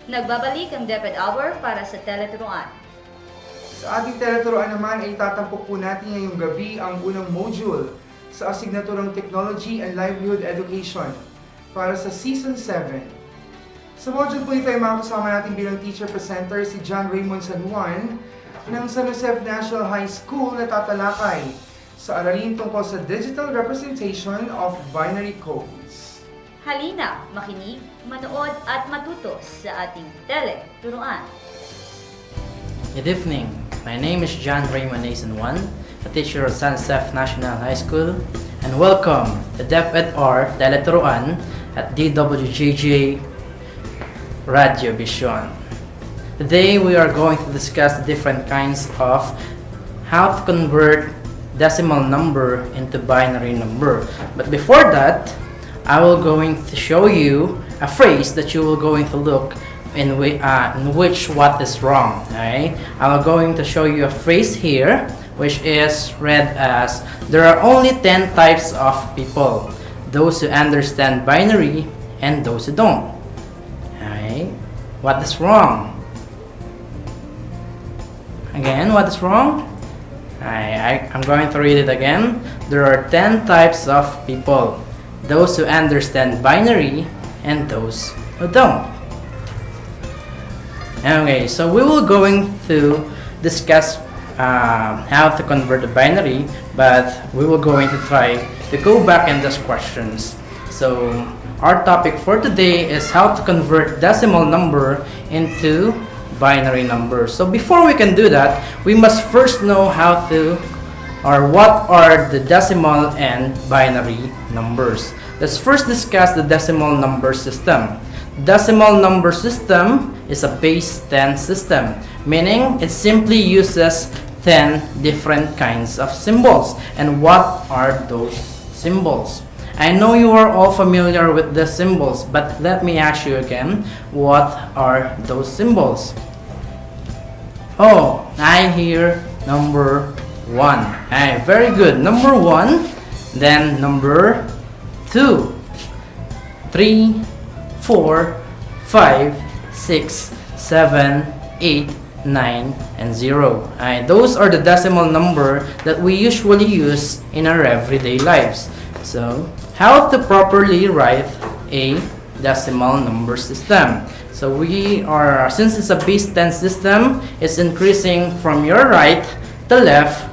Nagbabalik ang DepED Hour para sa Tele-Turuan. Sa ating Tele-Turuan naman ay tatampok po natin ngayong gabi ang unang module sa asignaturang Technology and Livelihood Education para sa Season 7. Sa module po ito ay makakasama natin bilang teacher presenter si John Raymond San Juan ng San Jose National High School na tatalakay sa aralin tungkol sa digital representation of binary codes. Halina, makinig, manood at matuto sa ating Tele-Turuan. Good evening. My name is John Raymond San Juan, a teacher of San Jose National High School, and welcome to DepED Hour Tele-Turuan at DWJJ Radio Vision. Today we are going to discuss the different kinds of how to convert decimal number into binary number. But before that, I will going to show you a phrase that you will going to look in which what is wrong. Okay? I'm going to show you a phrase here which is read as there are only 10 types of people, those who understand binary and those who don't. Okay? What is wrong? Again, what is wrong? I'm going to read it again. There are 10 types of people, those who understand binary and those who don't. Okay, so we will going to discuss how to convert the binary, but we will going to try to go back in these questions. So our topic for today is how to convert decimal number into binary number. So before we can do that, we must first know how to or what are the decimal and binary numbers. Let's first discuss the decimal number system. Decimal number system is a base 10 system, meaning it simply uses 10 different kinds of symbols. And what are those symbols? I know you are all familiar with the symbols, but let me ask you again, what are those symbols? Oh, I hear number 1. Hey, very good. Number 1, then number 2, 3, 4, 5, 6, 7, 8, 9, and 0. Those are the decimal number that we usually use in our everyday lives. So, how to properly write a decimal number system? So since it's a base 10 system, it's increasing from your right to left.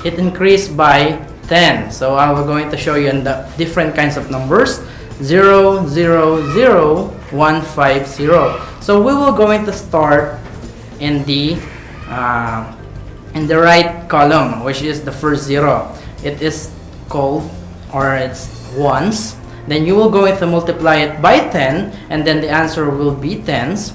It increased by 10. So I will going to show you the different kinds of numbers. 0, 0, 0, 1, 5, 0. So we will going to start in the right column, which is the first 0. It is called, or it's ones. Then you will going to multiply it by 10, and then the answer will be tens.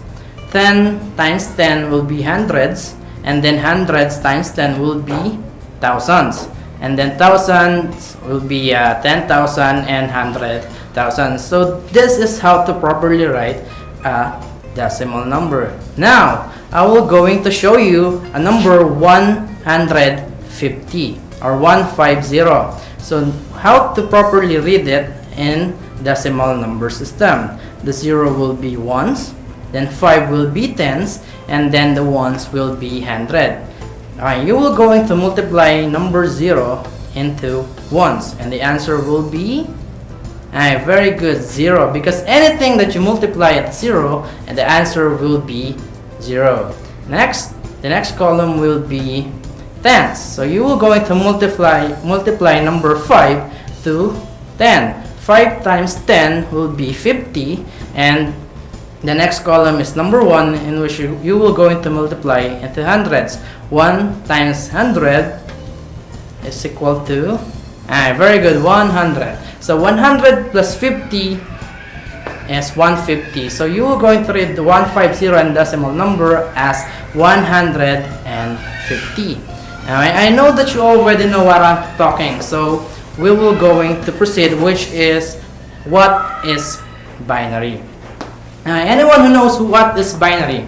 10 times 10 will be hundreds, and then hundreds times 10 will be thousands. And then thousands will be 10,000 and 100,000. So this is how to properly write a decimal number. Now, I will going to show you a number 150 or 150. So how to properly read it in decimal number system. The 0 will be ones, then 5 will be tens, and then the ones will be 100. You will going to multiply number 0 into ones, and the answer will be very good, 0, because anything that you multiply at 0, and the answer will be 0. Next, the next column will be tens. So you will going to multiply number 5 to 10. 5 times 10 will be 50, and the next column is number 1, in which you will going to multiply into hundreds. 1 times 100 is equal to, very good, 100. So 100 plus 50 is 150. So you will going to read the 150 in decimal number as 150. I know that you already know what I'm talking, so we will going to proceed, which is what is binary. Anyone who knows what is binary?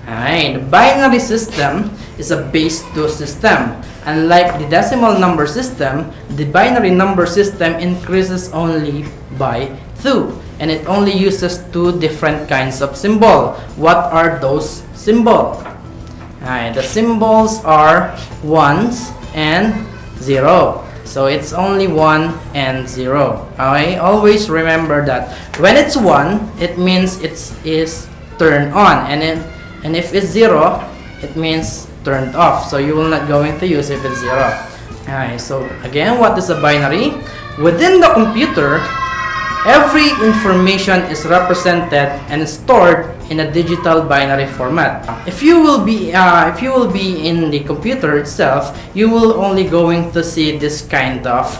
The binary system is a base 2 system. Unlike the decimal number system, the binary number system increases only by 2. and it only uses two different kinds of symbol. What are those symbols? Alright, the symbols are ones and 0. So it's only 1 and 0. Okay, always remember that when it's 1, it means it is turned on, and if it's 0, it means turned off. So you will not going to use if it's 0. Alright, so again, what is a binary? Within the computer, every information is represented and stored in a digital binary format. If you will be in the computer itself, you will only going to see this kind of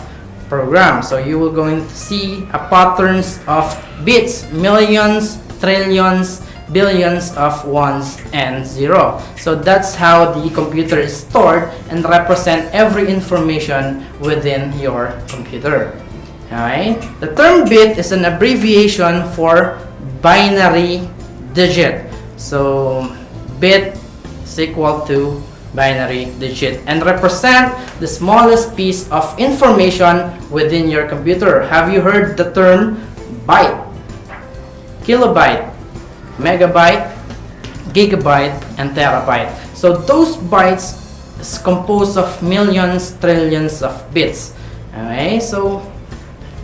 program. So you will going to see a patterns of bits, millions, trillions, billions of ones and 0. So that's how the computer is stored and represent every information within your computer. Alright? The term bit is an abbreviation for binary digit. So bit is equal to binary digit and represent the smallest piece of information within your computer. Have you heard the term byte, kilobyte, megabyte, gigabyte, and terabyte? So those bytes is composed of millions, trillions of bits. Okay, so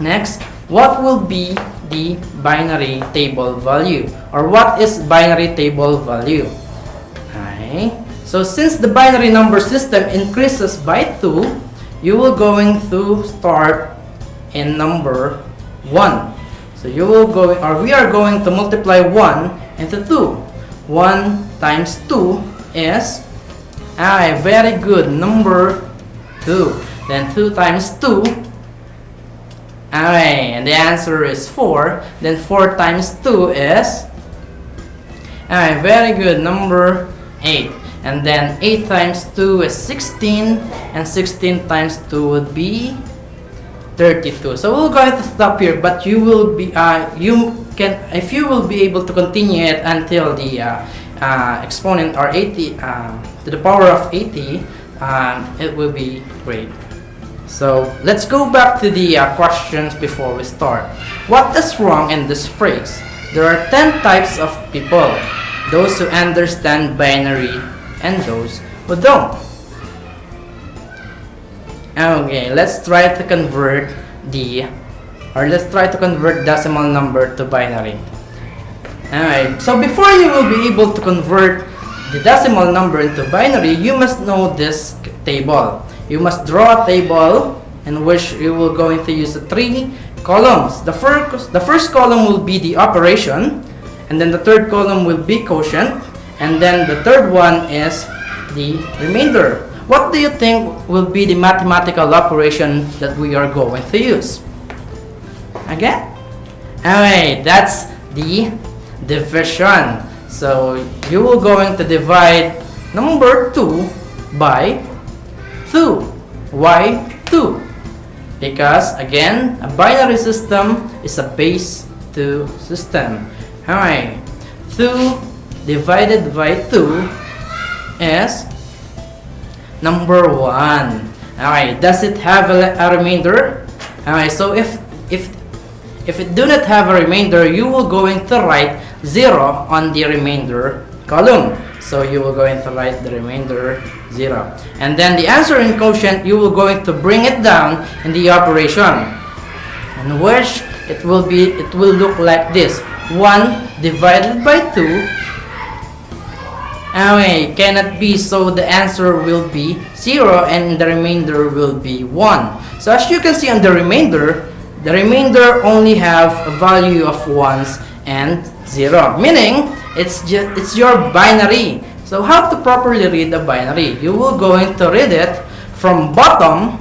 next, what will be the binary table value, or what is binary table value? Okay, so since the binary number system increases by 2, you will going to start in number 1. So you will go, or we are going to multiply 1 into 2. 1 times 2 is very good, number 2. Then 2 times 2, and the answer is 4. Then 4 times 2 is very good, number 8. And then 8 times 2 is 16, and 16 times 2 would be 32. So we're going to stop here, but you will be if you will be able to continue it until the exponent or 80 to the power of 80, it will be great. So let's go back to the questions before we start. What is wrong in this phrase? There are 10 types of people: those who understand binary and those who don't. Okay, let's try to convert decimal number to binary. Alright, so before you will be able to convert the decimal number into binary, you must know this table. You must draw a table in which you will going to use the 3 columns. The first column will be the operation, and then the third column will be quotient, and then the third one is the remainder. What do you think will be the mathematical operation that we are going to use? Again? Alright, that's the division. So you will going to divide number 2 by 2. Why 2? Because again, a binary system is a base 2 system. Alright, 2 divided by 2 is number 1. Alright, does it have a remainder? Alright, so if it do not have a remainder, you will going to write 0 on the remainder column. So you will going to write the remainder 0. And then the answer in quotient, you will going to bring it down in the operation, in which it will look like this: 1 divided by 2. Anyway, cannot be, so the answer will be 0 and the remainder will be 1. So as you can see on the remainder only have a value of 1s and 0, meaning it's your binary. So how to properly read a binary? You will going to read it from bottom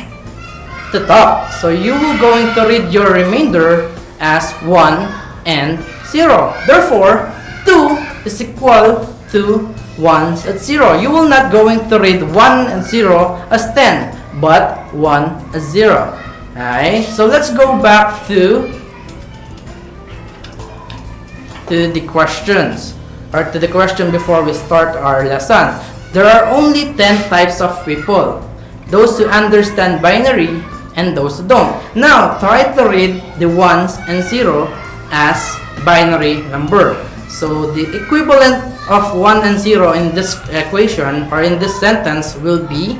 to top. So you will going to read your remainder as 1 and 0. Therefore, 2 is equal to 1s and 0. You will not going to read 1 and 0 as 10, but 1 as 0. Alright, so let's go back to the questions, or to the question before we start our lesson. There are only 10 types of people: those who understand binary and those who don't. Now try to read the 1s and 0 as binary number. So the equivalent of 1 and 0 in this equation or in this sentence will be,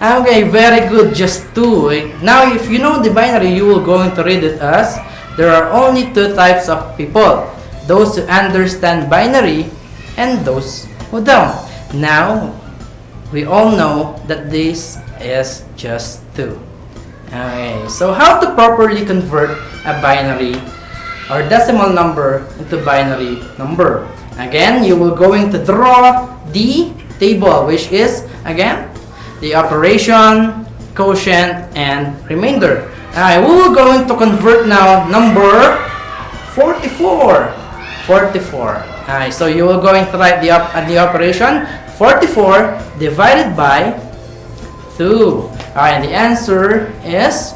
okay, very good, just 2. Now if you know the binary, you will going to read it as there are only two types of people, those who understand binary and those who don't. Now we all know that this is just 2. Okay, so how to properly convert a binary or decimal number into binary number? Again, you will going to draw the table, which is again the operation, quotient, and remainder. Alright, we will going to convert now number 44. 44. Alright, so you will going to write the operation 44 divided by 2. Alright, the answer is,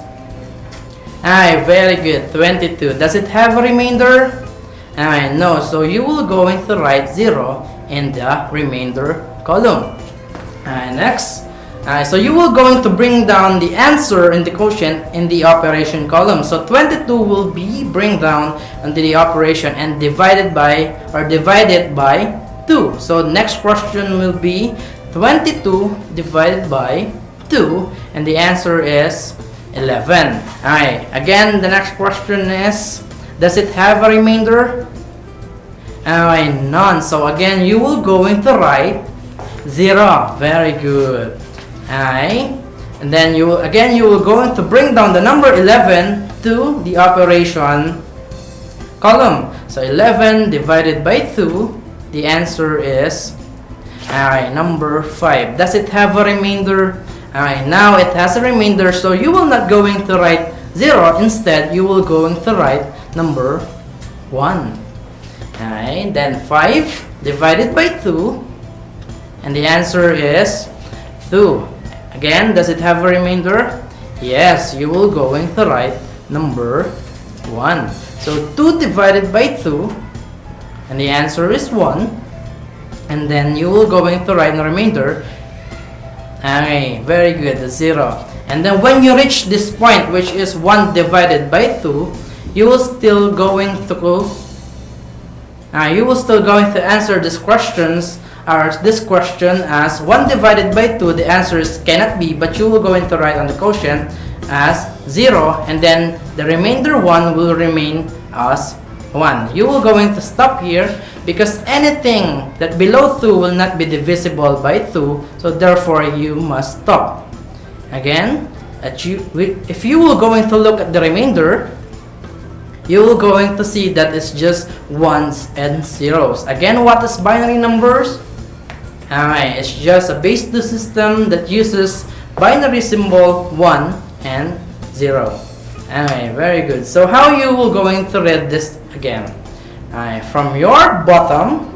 alright, very good, 22. Does it have a remainder? Alright, no, so you will going to write 0 in the remainder column. Alright, next. So you will going to bring down the answer in the quotient in the operation column. So 22 will be bring down into the operation and divided by 2. So next question will be 22 divided by 2, and the answer is 11. Alright, again the next question is, does it have a remainder? Alright, none. So again you will going to write 0. Very good. Alright, and then you will going to bring down the number 11 to the operation column. So 11 divided by 2, the answer is, alright, number 5. Does it have a remainder? Alright, now it has a remainder, so you will not going to write 0. Instead, you will going to write number 1. Alright, then 5 divided by 2, and the answer is 2. Again, does it have a remainder? Yes, you will going to write number 1. So 2 divided by 2, and the answer is 1. And then you will going to write the remainder. Okay, very good, 0. And then when you reach this point, which is 1 divided by 2, you will still going to answer these questions, or this question as 1 divided by 2. The answer is cannot be, but you will going to write on the quotient as 0, and then the remainder 1 will remain as 1. You will going to stop here because anything that below 2 will not be divisible by 2, so therefore you must stop. Again, if you will going to look at the remainder, you will going to see that it's just 1s and 0s. Again, what is binary numbers? Alright, it's just a base 2 system that uses binary symbol 1 and 0. Alright, very good. So how you will going to read this again? Alright, from your bottom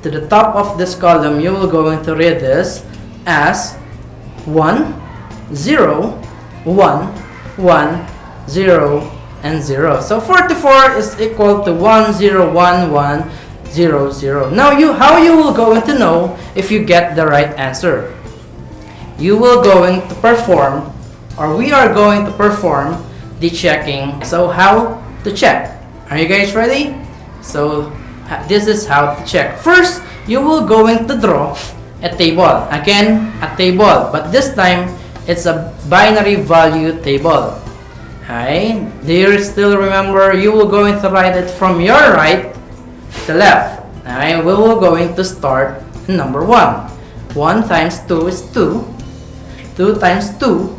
to the top of this column, you will going to read this as 1, 0, 1, 1, 0, and 0. So 44 is equal to 1, 0, 1, 1, 0, 0. Now how you will going to know if you get the right answer? You will going to perform, or we are going to perform the checking. So how to check? Are you guys ready? So this is how to check. First, you will going to draw a table. Again, a table, but this time it's a binary value table. Alright, do you still remember? You will going to write it from your right to left. Alright, we will going to start in number 1. 1 times 2 is 2. 2 times 2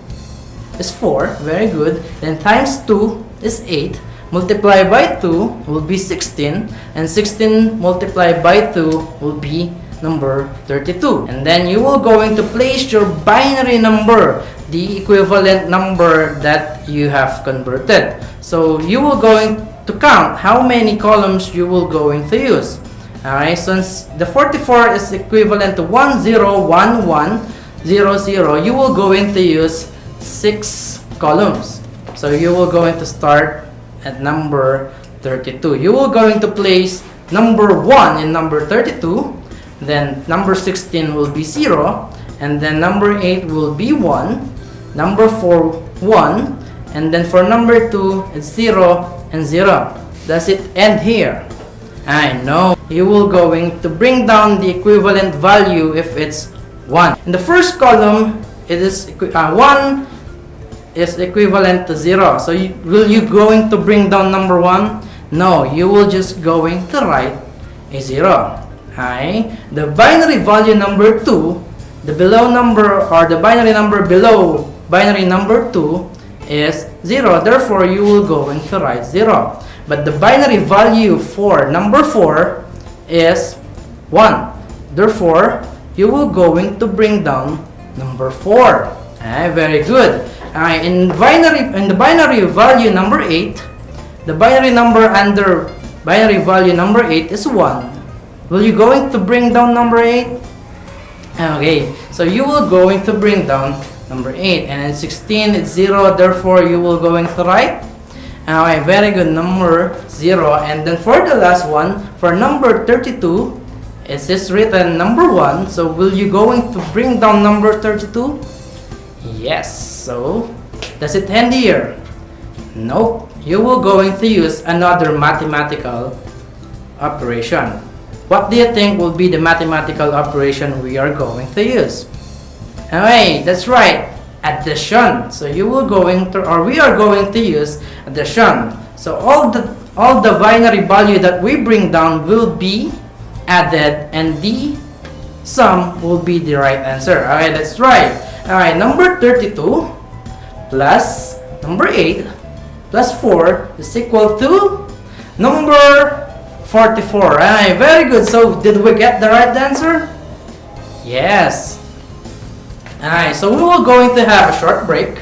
is 4. Very good. Then times 2 is 8. Multiply by 2 will be 16. And 16 multiplied by 2 will be number 32. And then you will going to place your binary number, the equivalent number that you have converted. So you will going to count how many columns you will going to use. Alright, since the 44 is equivalent to 1, 0, 1, 1, 0, 0, you will going to use 6 columns. So you will going to start at number 32. You will going to place number 1 in number 32. Then number 16 will be 0. And then number 8 will be 1. Number 4, 1. And then for number 2, it's 0 and 0. does it end here? I know. You will going to bring down the equivalent value if it's 1. In the first column, it is 1 is equivalent to 0. So will you going to bring down number 1? No, you will just going to write a 0. Okay? The binary value number 2, the below number or the binary number below binary number 2 is 0. Therefore, you will going to write 0. But the binary value for number 4 is 1. Therefore, you will going to bring down number 4. Okay, very good. In the binary value number 8, the binary number under binary value number 8 is 1. Will you going to bring down number 8? Okay, so you will going to bring down number 8. And in 16, it's 0. Therefore, you will going to write okay, very good, number 0. And then for the last one, for number 32, it is written number 1. So will you going to bring down number 32? Yes. So does it end here? Nope. You will going to use another mathematical operation. What do you think will be the mathematical operation we are going to use? Okay, that's right. Addition. So you will going to, or we are going to use addition. So all the binary value that we bring down will be added, and the sum will be the right answer. Okay, that's right. Alright, number 32 plus number 8 plus 4 is equal to number 44. Alright, very good. So did we get the right answer? Yes. Alright, so we will going to have a short break.